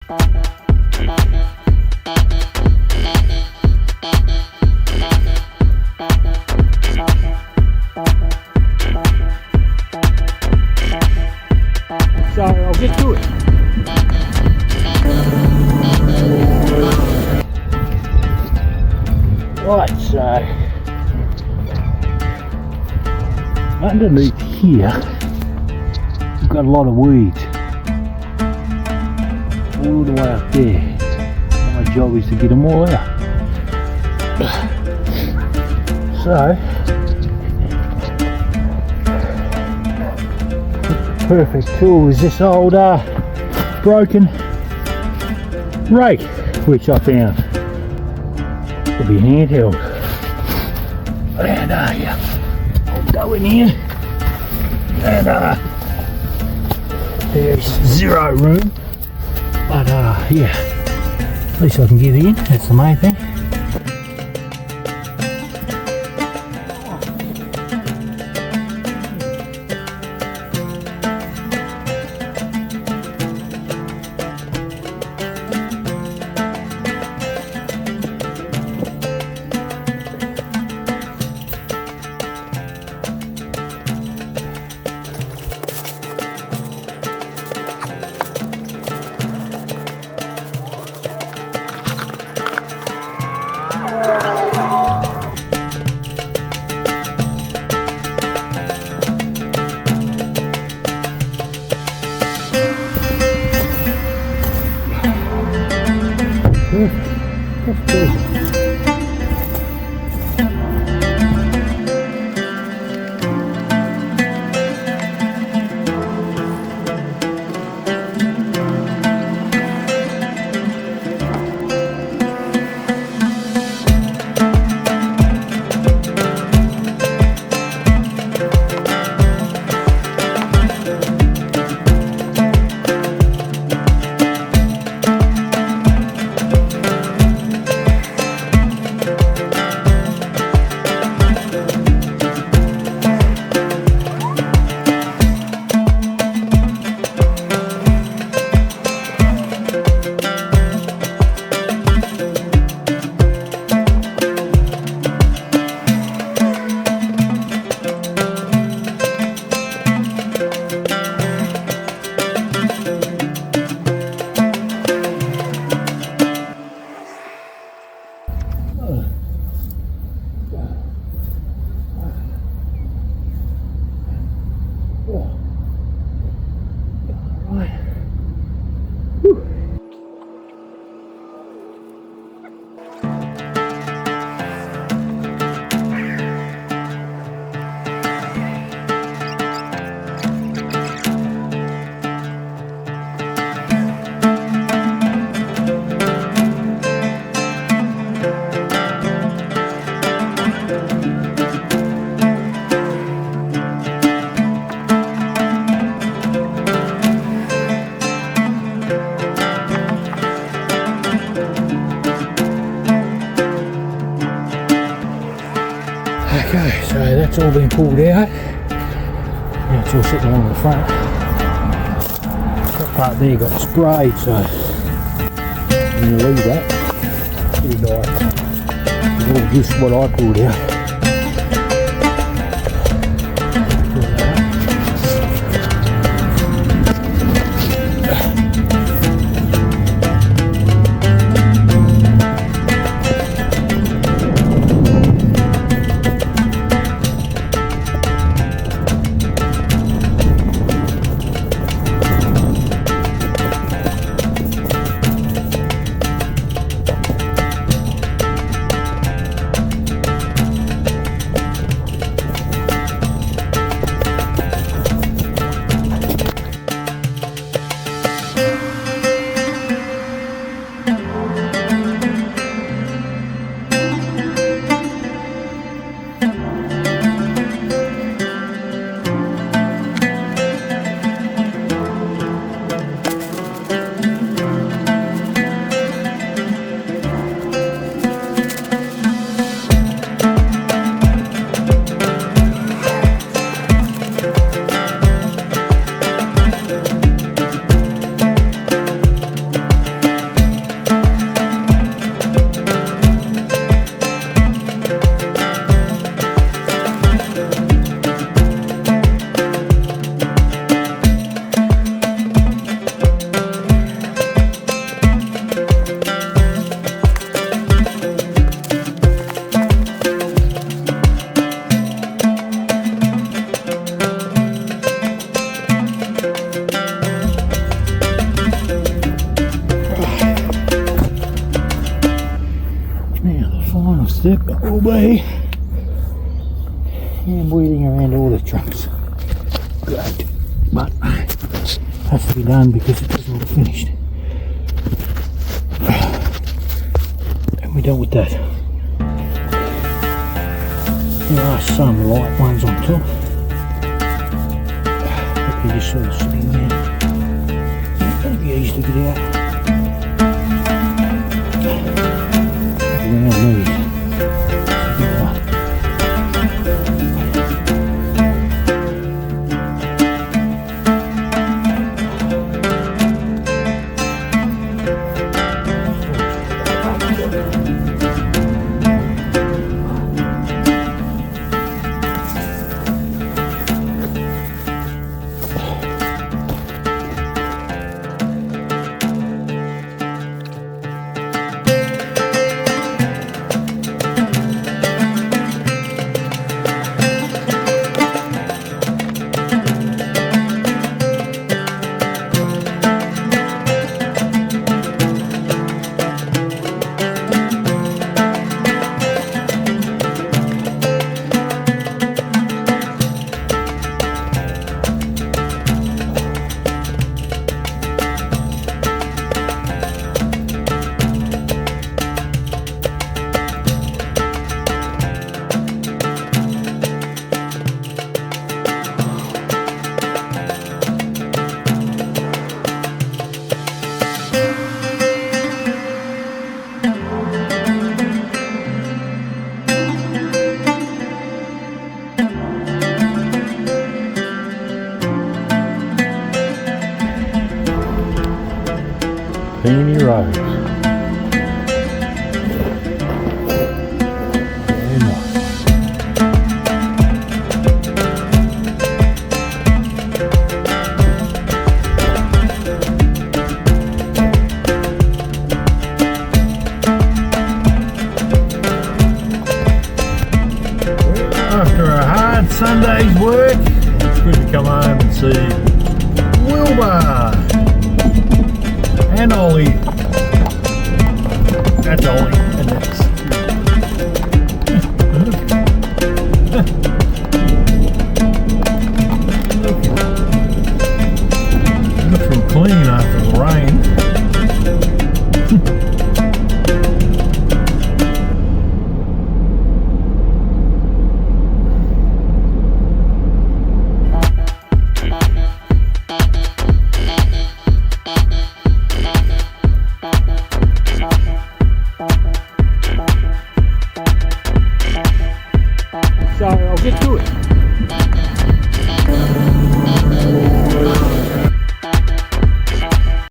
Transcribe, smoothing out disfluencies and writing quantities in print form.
So I'll get to it. Right, so underneath here we've got a lot of weeds all the way up there. My job is to get them all out. So the perfect tool is this old broken rake, which I found to be handheld. And yeah, I'll go in here, and there's zero room, but yeah, at least I can get in. That's the main thing. That's good. Okay, so that's all been pulled out. Now it's all sitting along the front. That part there got sprayed, so I'm going to leave that. Pretty nice. It's all just what I pulled out. step will be and weeding around all the trunks. Great, but has to be done because it doesn't look finished. And we're done with that. There are some light ones on top. But they're just sort of sitting there. It's going to be easy to get out. Around these. Peony Rose. Very nice. Well, after a hard Sunday's work, it's good to come home and see Wilbur and Ollie. That's Ollie, and that's